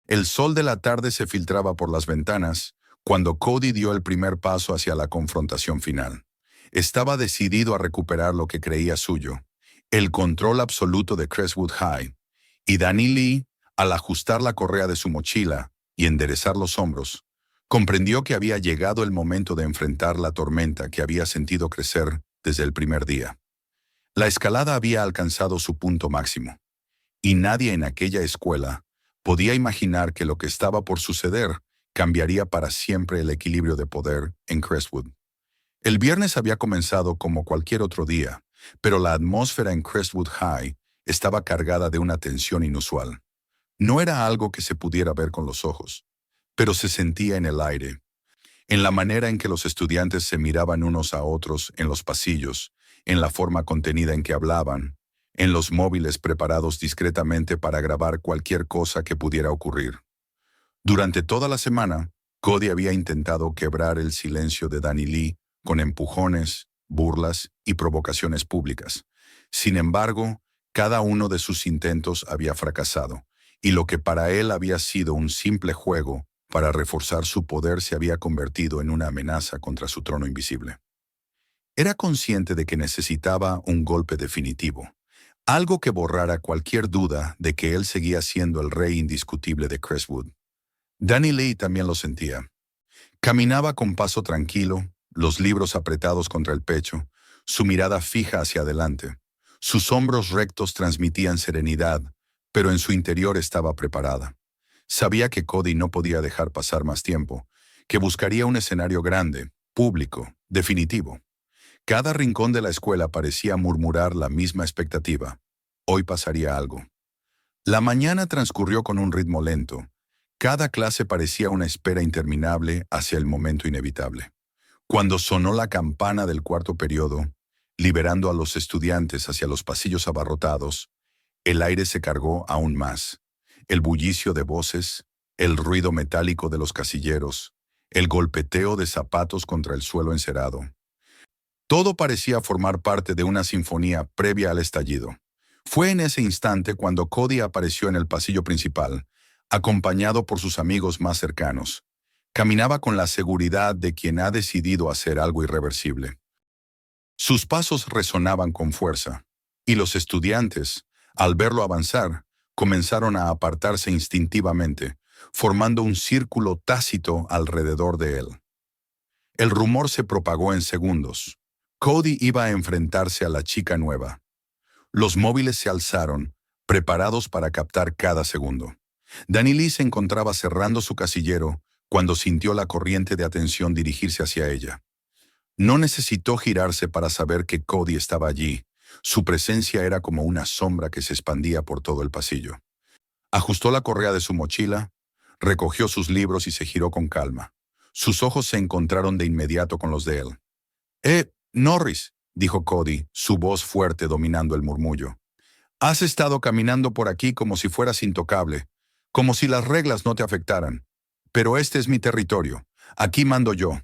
El sol de la tarde se filtraba por las ventanas cuando Cody dio el primer paso hacia la confrontación final. Estaba decidido a recuperar lo que creía suyo. el control absoluto de Crestwood High, y Danny Lee, al ajustar la correa de su mochila y enderezar los hombros, comprendió que había llegado el momento de enfrentar la tormenta que había sentido crecer desde el primer día. La escalada había alcanzado su punto máximo, y nadie en aquella escuela podía imaginar que lo que estaba por suceder cambiaría para siempre el equilibrio de poder en Crestwood. El viernes había comenzado como cualquier otro día, pero la atmósfera en Crestwood High estaba cargada de una tensión inusual. No era algo que se pudiera ver con los ojos, pero se sentía en el aire, en la manera en que los estudiantes se miraban unos a otros en los pasillos, en la forma contenida en que hablaban, en los móviles preparados discretamente para grabar cualquier cosa que pudiera ocurrir. Durante toda la semana, Cody había intentado quebrar el silencio de Danny Lee con empujones, burlas y provocaciones públicas. Sin embargo, cada uno de sus intentos había fracasado, y lo que para él había sido un simple juego para reforzar su poder se había convertido en una amenaza contra su trono invisible. Era consciente de que necesitaba un golpe definitivo, algo que borrara cualquier duda de que él seguía siendo el rey indiscutible de Crestwood. Danny Lee también lo sentía. Caminaba con paso tranquilo, los libros apretados contra el pecho, su mirada fija hacia adelante. Sus hombros rectos transmitían serenidad, pero en su interior estaba preparada. Sabía que Cody no podía dejar pasar más tiempo, que buscaría un escenario grande, público, definitivo. Cada rincón de la escuela parecía murmurar la misma expectativa. Hoy pasaría algo. La mañana transcurrió con un ritmo lento. Cada clase parecía una espera interminable hacia el momento inevitable. Cuando sonó la campana del cuarto periodo, liberando a los estudiantes hacia los pasillos abarrotados, el aire se cargó aún más. El bullicio de voces, el ruido metálico de los casilleros, el golpeteo de zapatos contra el suelo encerado. Todo parecía formar parte de una sinfonía previa al estallido. Fue en ese instante cuando Cody apareció en el pasillo principal, acompañado por sus amigos más cercanos. Caminaba con la seguridad de quien ha decidido hacer algo irreversible. Sus pasos resonaban con fuerza, y los estudiantes, al verlo avanzar, comenzaron a apartarse instintivamente, formando un círculo tácito alrededor de él. El rumor se propagó en segundos. Cody iba a enfrentarse a la chica nueva. Los móviles se alzaron, preparados para captar cada segundo. Danny Lee se encontraba cerrando su casillero cuando sintió la corriente de atención dirigirse hacia ella. No necesitó girarse para saber que Cody estaba allí. Su presencia era como una sombra que se expandía por todo el pasillo. Ajustó la correa de su mochila, recogió sus libros y se giró con calma. Sus ojos se encontraron de inmediato con los de él. Norris, dijo Cody, su voz fuerte dominando el murmullo. Has estado caminando por aquí como si fueras intocable, como si las reglas no te afectaran. Pero este es mi territorio. Aquí mando yo.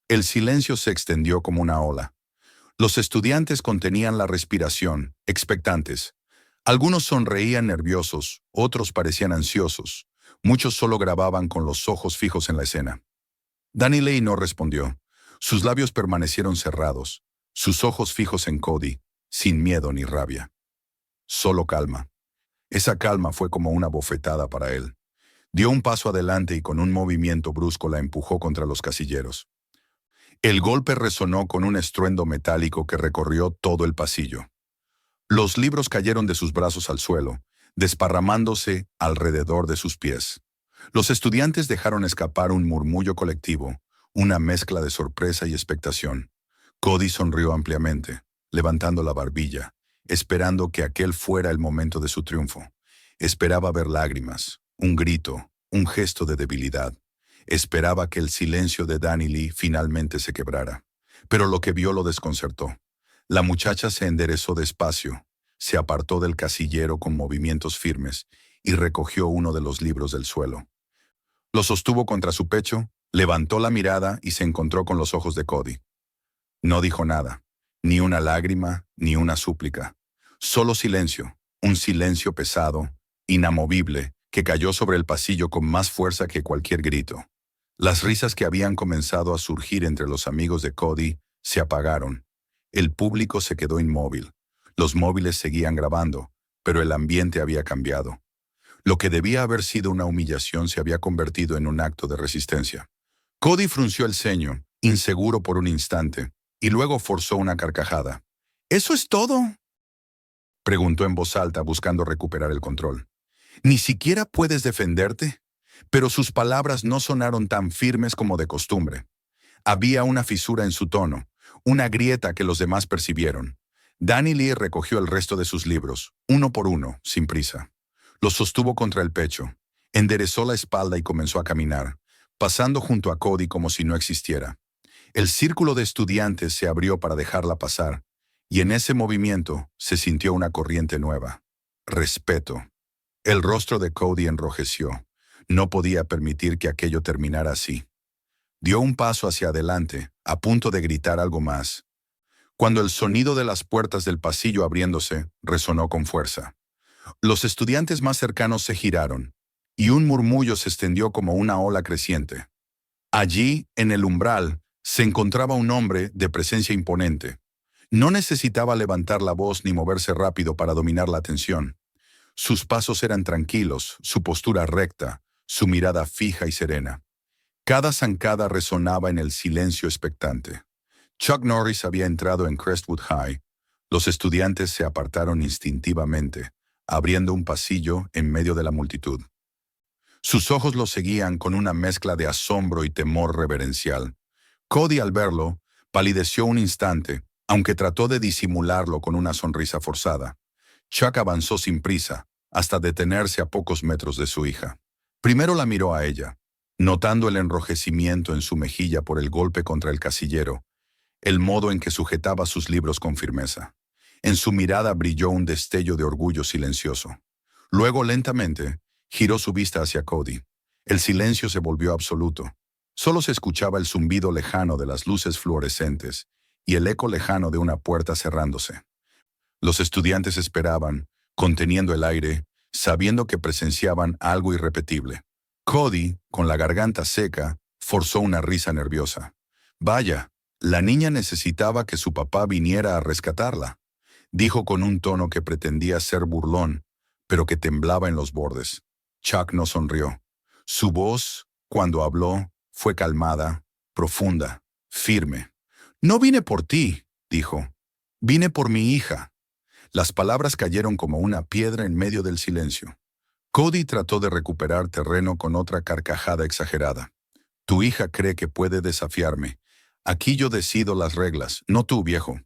El silencio se extendió como una ola. Los estudiantes contenían la respiración, expectantes. Algunos sonreían nerviosos, otros parecían ansiosos. Muchos solo grababan con los ojos fijos en la escena. Danny Lee no respondió. Sus labios permanecieron cerrados, sus ojos fijos en Cody, sin miedo ni rabia. Solo calma. Esa calma fue como una bofetada para él. Dio un paso adelante y con un movimiento brusco la empujó contra los casilleros. El golpe resonó con un estruendo metálico que recorrió todo el pasillo. Los libros cayeron de sus brazos al suelo, desparramándose alrededor de sus pies. Los estudiantes dejaron escapar un murmullo colectivo, una mezcla de sorpresa y expectación. Cody sonrió ampliamente, levantando la barbilla, esperando que aquel fuera el momento de su triunfo. Esperaba ver lágrimas, un grito, un gesto de debilidad. Esperaba que el silencio de Danny Lee finalmente se quebrara. Pero lo que vio lo desconcertó. La muchacha se enderezó despacio, se apartó del casillero con movimientos firmes y recogió uno de los libros del suelo. Lo sostuvo contra su pecho, levantó la mirada y se encontró con los ojos de Cody. No dijo nada, ni una lágrima, ni una súplica. Solo silencio, un silencio pesado, inamovible, que cayó sobre el pasillo con más fuerza que cualquier grito. Las risas que habían comenzado a surgir entre los amigos de Cody se apagaron. El público se quedó inmóvil. Los móviles seguían grabando, pero el ambiente había cambiado. Lo que debía haber sido una humillación se había convertido en un acto de resistencia. Cody frunció el ceño, inseguro por un instante, y luego forzó una carcajada. ¿Eso es todo?, preguntó en voz alta, buscando recuperar el control. ¿Ni siquiera puedes defenderte? Pero sus palabras no sonaron tan firmes como de costumbre. Había una fisura en su tono, una grieta que los demás percibieron. Danny Lee recogió el resto de sus libros, uno por uno, sin prisa. Los sostuvo contra el pecho, enderezó la espalda y comenzó a caminar, pasando junto a Cody como si no existiera. El círculo de estudiantes se abrió para dejarla pasar, y en ese movimiento se sintió una corriente nueva. Respeto. El rostro de Cody enrojeció. No podía permitir que aquello terminara así. Dio un paso hacia adelante, a punto de gritar algo más, cuando el sonido de las puertas del pasillo abriéndose resonó con fuerza. Los estudiantes más cercanos se giraron, y un murmullo se extendió como una ola creciente. Allí, en el umbral, se encontraba un hombre de presencia imponente. No necesitaba levantar la voz ni moverse rápido para dominar la atención. Sus pasos eran tranquilos, su postura recta, su mirada fija y serena. Cada zancada resonaba en el silencio expectante. Chuck Norris había entrado en Crestwood High. Los estudiantes se apartaron instintivamente, abriendo un pasillo en medio de la multitud. Sus ojos lo seguían con una mezcla de asombro y temor reverencial. Cody, al verlo, palideció un instante, aunque trató de disimularlo con una sonrisa forzada. Chuck avanzó sin prisa, hasta detenerse a pocos metros de su hija. Primero la miró a ella, notando el enrojecimiento en su mejilla por el golpe contra el casillero, el modo en que sujetaba sus libros con firmeza. En su mirada brilló un destello de orgullo silencioso. Luego, lentamente, giró su vista hacia Cody. El silencio se volvió absoluto. Solo se escuchaba el zumbido lejano de las luces fluorescentes y el eco lejano de una puerta cerrándose. Los estudiantes esperaban, conteniendo el aire, sabiendo que presenciaban algo irrepetible. Cody, con la garganta seca, forzó una risa nerviosa. Vaya, la niña necesitaba que su papá viniera a rescatarla, dijo con un tono que pretendía ser burlón, pero que temblaba en los bordes. Chuck no sonrió. Su voz, cuando habló, fue calmada, profunda, firme. «No vine por ti», dijo. «Vine por mi hija». Las palabras cayeron como una piedra en medio del silencio. Cody trató de recuperar terreno con otra carcajada exagerada. «Tu hija cree que puede desafiarme. Aquí yo decido las reglas, no tú, viejo».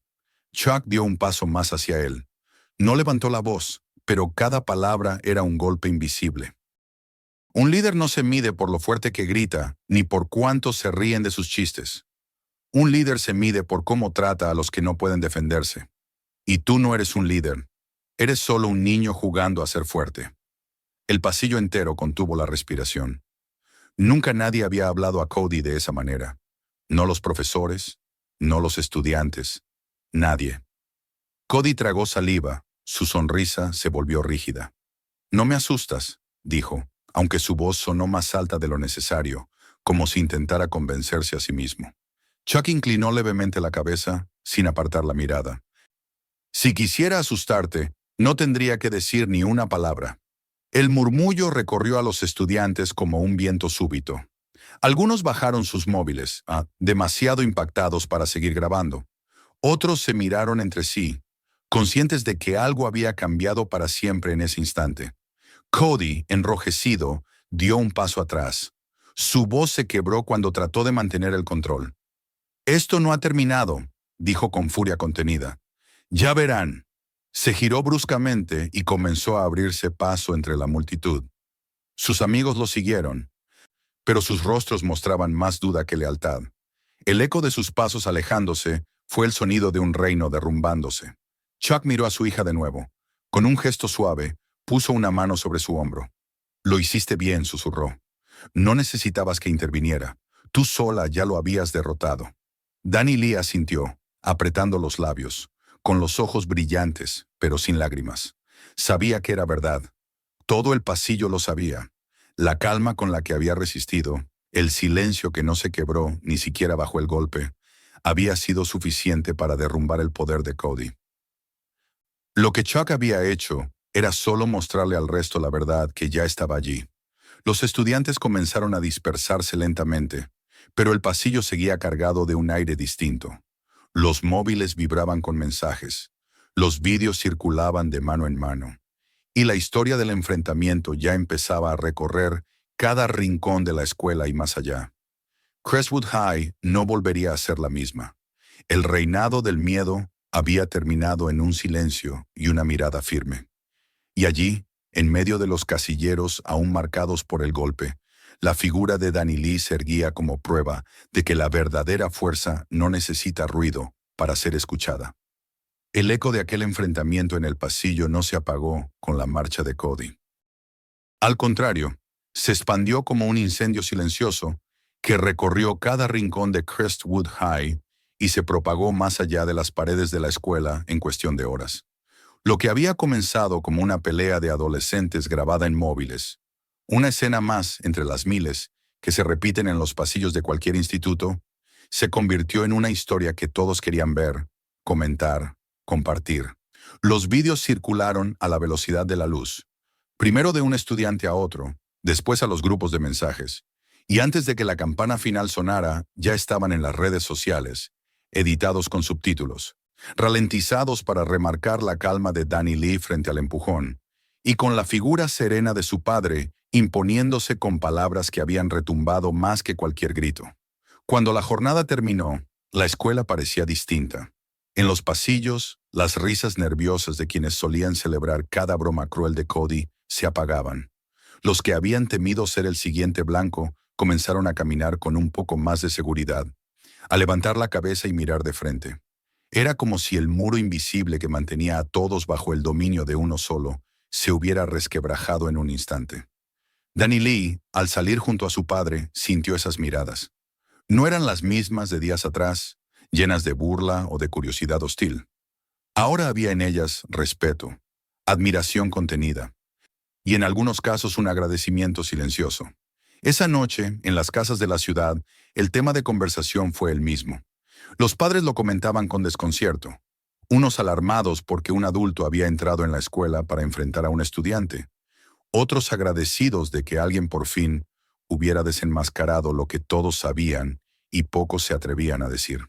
Chuck dio un paso más hacia él. No levantó la voz, pero cada palabra era un golpe invisible. Un líder no se mide por lo fuerte que grita, ni por cuántos se ríen de sus chistes. Un líder se mide por cómo trata a los que no pueden defenderse. Y tú no eres un líder. Eres solo un niño jugando a ser fuerte. El pasillo entero contuvo la respiración. Nunca nadie había hablado a Cody de esa manera. No los profesores, no los estudiantes, nadie. Cody tragó saliva, su sonrisa se volvió rígida. «No me asustas», dijo, aunque su voz sonó más alta de lo necesario, como si intentara convencerse a sí mismo. Chuck inclinó levemente la cabeza, sin apartar la mirada. «Si quisiera asustarte, no tendría que decir ni una palabra». El murmullo recorrió a los estudiantes como un viento súbito. Algunos bajaron sus móviles, demasiado impactados para seguir grabando. Otros se miraron entre sí, conscientes de que algo había cambiado para siempre en ese instante. Cody, enrojecido, dio un paso atrás. Su voz se quebró cuando trató de mantener el control. «Esto no ha terminado», dijo con furia contenida. «Ya verán». Se giró bruscamente y comenzó a abrirse paso entre la multitud. Sus amigos lo siguieron, pero sus rostros mostraban más duda que lealtad. El eco de sus pasos alejándose fue el sonido de un reino derrumbándose. Chuck miró a su hija de nuevo. Con un gesto suave, puso una mano sobre su hombro. «Lo hiciste bien», susurró. «No necesitabas que interviniera. Tú sola ya lo habías derrotado». Danny Lee asintió, apretando los labios, con los ojos brillantes, pero sin lágrimas. Sabía que era verdad. Todo el pasillo lo sabía. La calma con la que había resistido, el silencio que no se quebró ni siquiera bajo el golpe, había sido suficiente para derrumbar el poder de Cody. Lo que Chuck había hecho era solo mostrarle al resto la verdad que ya estaba allí. Los estudiantes comenzaron a dispersarse lentamente, pero el pasillo seguía cargado de un aire distinto. Los móviles vibraban con mensajes, los vídeos circulaban de mano en mano, y la historia del enfrentamiento ya empezaba a recorrer cada rincón de la escuela y más allá. Crestwood High no volvería a ser la misma. El reinado del miedo había terminado en un silencio y una mirada firme. Y allí, en medio de los casilleros aún marcados por el golpe, la figura de Danny Lee se erguía como prueba de que la verdadera fuerza no necesita ruido para ser escuchada. El eco de aquel enfrentamiento en el pasillo no se apagó con la marcha de Cody. Al contrario, se expandió como un incendio silencioso que recorrió cada rincón de Crestwood High y se propagó más allá de las paredes de la escuela en cuestión de horas. Lo que había comenzado como una pelea de adolescentes grabada en móviles, una escena más entre las miles que se repiten en los pasillos de cualquier instituto, se convirtió en una historia que todos querían ver, comentar, compartir. Los vídeos circularon a la velocidad de la luz, primero de un estudiante a otro, después a los grupos de mensajes, y antes de que la campana final sonara, ya estaban en las redes sociales, editados con subtítulos, ralentizados para remarcar la calma de Danny Lee frente al empujón, y con la figura serena de su padre imponiéndose con palabras que habían retumbado más que cualquier grito. Cuando la jornada terminó, la escuela parecía distinta. En los pasillos, las risas nerviosas de quienes solían celebrar cada broma cruel de Cody se apagaban. Los que habían temido ser el siguiente blanco comenzaron a caminar con un poco más de seguridad, a levantar la cabeza y mirar de frente. Era como si el muro invisible que mantenía a todos bajo el dominio de uno solo se hubiera resquebrajado en un instante. Danny Lee, al salir junto a su padre, sintió esas miradas. No eran las mismas de días atrás, llenas de burla o de curiosidad hostil. Ahora había en ellas respeto, admiración contenida, y en algunos casos un agradecimiento silencioso. Esa noche, en las casas de la ciudad, el tema de conversación fue el mismo. Los padres lo comentaban con desconcierto, unos alarmados porque un adulto había entrado en la escuela para enfrentar a un estudiante, otros agradecidos de que alguien por fin hubiera desenmascarado lo que todos sabían y pocos se atrevían a decir.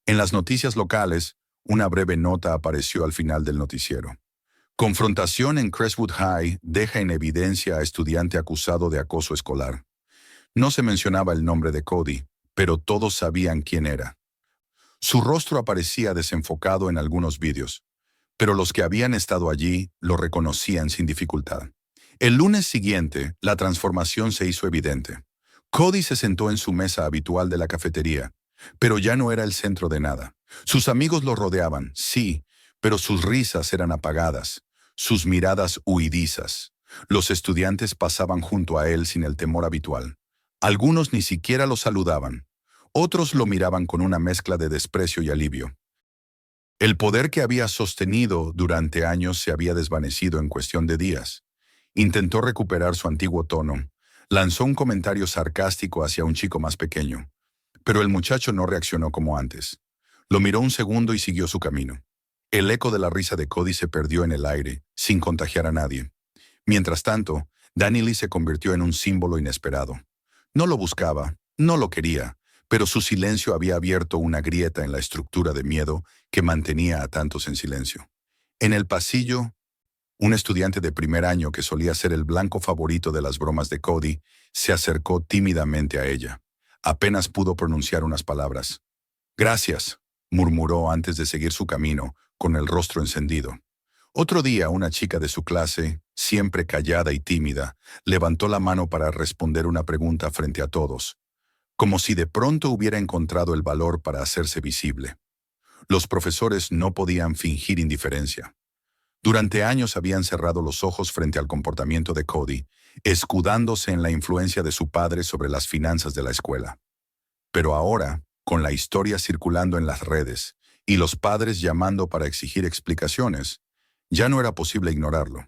En las noticias locales, una breve nota apareció al final del noticiero. Confrontación en Crestwood High deja en evidencia a estudiante acusado de acoso escolar. No se mencionaba el nombre de Cody, pero todos sabían quién era. Su rostro aparecía desenfocado en algunos vídeos, pero los que habían estado allí lo reconocían sin dificultad. El lunes siguiente, la transformación se hizo evidente. Cody se sentó en su mesa habitual de la cafetería, pero ya no era el centro de nada. Sus amigos lo rodeaban, sí, pero sus risas eran apagadas, sus miradas huidizas. Los estudiantes pasaban junto a él sin el temor habitual. Algunos ni siquiera lo saludaban. Otros lo miraban con una mezcla de desprecio y alivio. El poder que había sostenido durante años se había desvanecido en cuestión de días. Intentó recuperar su antiguo tono. Lanzó un comentario sarcástico hacia un chico más pequeño, pero el muchacho no reaccionó como antes. Lo miró un segundo y siguió su camino. El eco de la risa de Cody se perdió en el aire, sin contagiar a nadie. Mientras tanto, Danny Lee se convirtió en un símbolo inesperado. No lo buscaba, no lo quería, pero su silencio había abierto una grieta en la estructura de miedo que mantenía a tantos en silencio. En el pasillo, un estudiante de primer año que solía ser el blanco favorito de las bromas de Cody se acercó tímidamente a ella. Apenas pudo pronunciar unas palabras. «Gracias», murmuró antes de seguir su camino, con el rostro encendido. Otro día, una chica de su clase, siempre callada y tímida, levantó la mano para responder una pregunta frente a todos, como si de pronto hubiera encontrado el valor para hacerse visible. Los profesores no podían fingir indiferencia. Durante años habían cerrado los ojos frente al comportamiento de Cody, escudándose en la influencia de su padre sobre las finanzas de la escuela. Pero ahora, con la historia circulando en las redes y los padres llamando para exigir explicaciones, ya no era posible ignorarlo.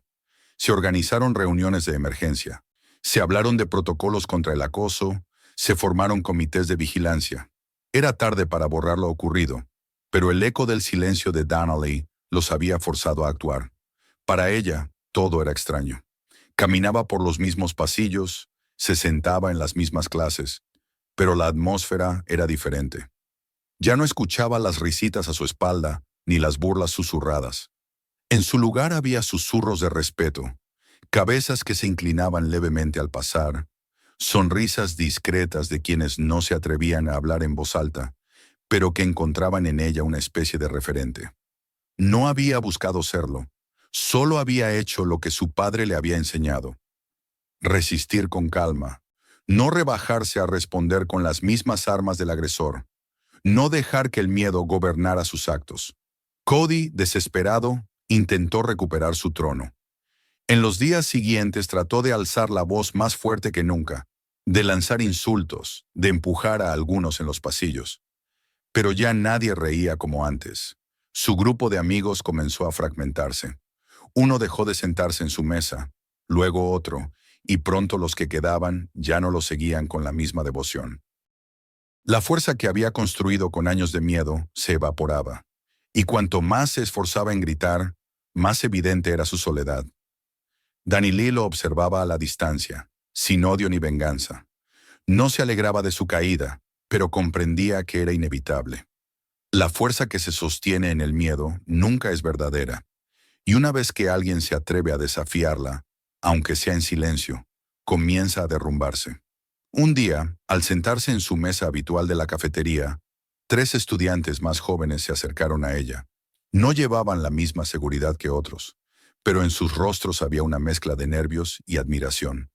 Se organizaron reuniones de emergencia, se hablaron de protocolos contra el acoso, se formaron comités de vigilancia. Era tarde para borrar lo ocurrido, pero el eco del silencio de Danny Lee los había forzado a actuar. Para ella, todo era extraño. Caminaba por los mismos pasillos, se sentaba en las mismas clases, pero la atmósfera era diferente. Ya no escuchaba las risitas a su espalda, ni las burlas susurradas. En su lugar había susurros de respeto, cabezas que se inclinaban levemente al pasar, sonrisas discretas de quienes no se atrevían a hablar en voz alta, pero que encontraban en ella una especie de referente. No había buscado serlo, solo había hecho lo que su padre le había enseñado. Resistir con calma, no rebajarse a responder con las mismas armas del agresor, no dejar que el miedo gobernara sus actos. Cody, desesperado, intentó recuperar su trono. En los días siguientes trató de alzar la voz más fuerte que nunca, de lanzar insultos, de empujar a algunos en los pasillos. Pero ya nadie reía como antes. Su grupo de amigos comenzó a fragmentarse. Uno dejó de sentarse en su mesa, luego otro, y pronto los que quedaban ya no lo seguían con la misma devoción. La fuerza que había construido con años de miedo se evaporaba, y cuanto más se esforzaba en gritar, más evidente era su soledad. Danny Lee lo observaba a la distancia, sin odio ni venganza. No se alegraba de su caída, pero comprendía que era inevitable. La fuerza que se sostiene en el miedo nunca es verdadera, y una vez que alguien se atreve a desafiarla, aunque sea en silencio, comienza a derrumbarse. Un día, al sentarse en su mesa habitual de la cafetería, 3 estudiantes más jóvenes se acercaron a ella. No llevaban la misma seguridad que otros, pero en sus rostros había una mezcla de nervios y admiración.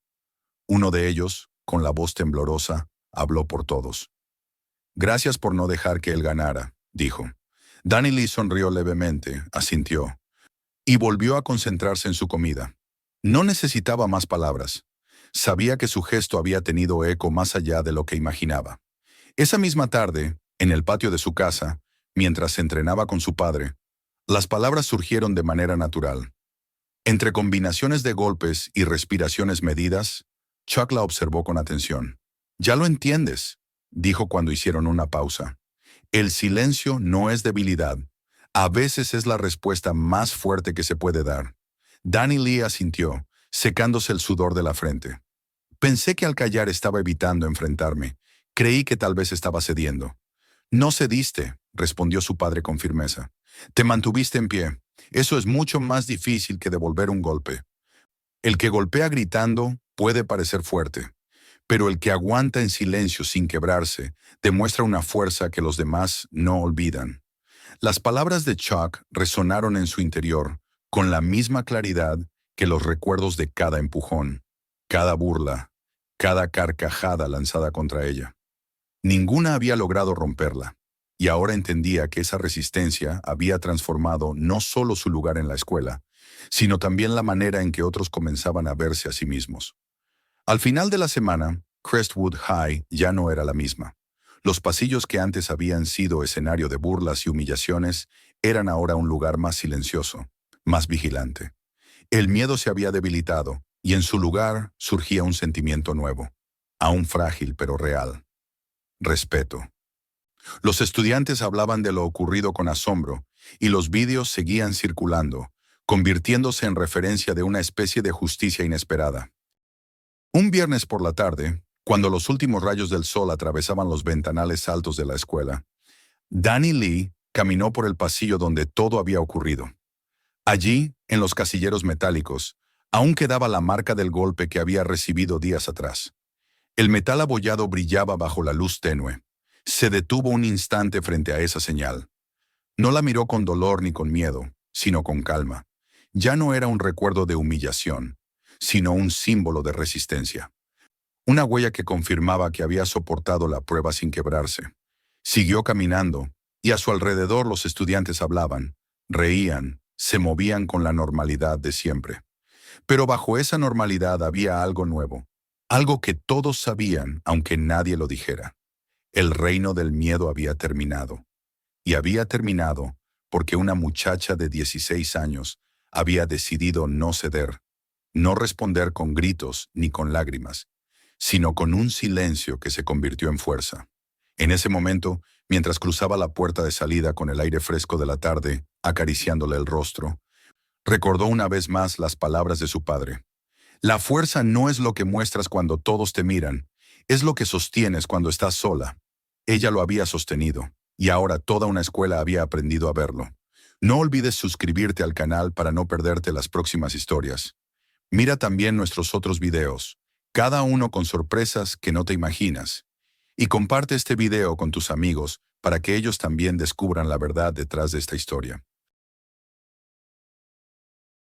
Uno de ellos, con la voz temblorosa, habló por todos. «Gracias por no dejar que él ganara», dijo. Danny Lee sonrió levemente, asintió, y volvió a concentrarse en su comida. No necesitaba más palabras. Sabía que su gesto había tenido eco más allá de lo que imaginaba. Esa misma tarde, en el patio de su casa, mientras se entrenaba con su padre, las palabras surgieron de manera natural. Entre combinaciones de golpes y respiraciones medidas, Chuck la observó con atención. «Ya lo entiendes», dijo cuando hicieron una pausa. «El silencio no es debilidad. A veces es la respuesta más fuerte que se puede dar». Danny Lee asintió, secándose el sudor de la frente. «Pensé que al callar estaba evitando enfrentarme. Creí que tal vez estaba cediendo». «No cediste», respondió su padre con firmeza. «Te mantuviste en pie. Eso es mucho más difícil que devolver un golpe. El que golpea gritando puede parecer fuerte, pero el que aguanta en silencio sin quebrarse demuestra una fuerza que los demás no olvidan». Las palabras de Chuck resonaron en su interior con la misma claridad que los recuerdos de cada empujón, cada burla, cada carcajada lanzada contra ella. Ninguna había logrado romperla, y ahora entendía que esa resistencia había transformado no solo su lugar en la escuela, sino también la manera en que otros comenzaban a verse a sí mismos. Al final de la semana, Crestwood High ya no era la misma. Los pasillos que antes habían sido escenario de burlas y humillaciones eran ahora un lugar más silencioso, más vigilante. El miedo se había debilitado, y en su lugar surgía un sentimiento nuevo, aún frágil pero real: respeto. Los estudiantes hablaban de lo ocurrido con asombro, y los vídeos seguían circulando, convirtiéndose en referencia de una especie de justicia inesperada. Un viernes por la tarde, cuando los últimos rayos del sol atravesaban los ventanales altos de la escuela, Danny Lee caminó por el pasillo donde todo había ocurrido. Allí, en los casilleros metálicos, aún quedaba la marca del golpe que había recibido días atrás. El metal abollado brillaba bajo la luz tenue. Se detuvo un instante frente a esa señal. No la miró con dolor ni con miedo, sino con calma. Ya no era un recuerdo de humillación, sino un símbolo de resistencia. Una huella que confirmaba que había soportado la prueba sin quebrarse. Siguió caminando, y a su alrededor los estudiantes hablaban, reían, se movían con la normalidad de siempre. Pero bajo esa normalidad había algo nuevo, algo que todos sabían aunque nadie lo dijera. El reino del miedo había terminado. Y había terminado porque una muchacha de 16 años había decidido no ceder, no responder con gritos ni con lágrimas, sino con un silencio que se convirtió en fuerza. En ese momento, mientras cruzaba la puerta de salida con el aire fresco de la tarde, acariciándole el rostro. Recordó una vez más las palabras de su padre. La fuerza no es lo que muestras cuando todos te miran, es lo que sostienes cuando estás sola. Ella lo había sostenido, y ahora toda una escuela había aprendido a verlo. No olvides suscribirte al canal para no perderte las próximas historias. Mira también nuestros otros videos, cada uno con sorpresas que no te imaginas. Y comparte este video con tus amigos para que ellos también descubran la verdad detrás de esta historia.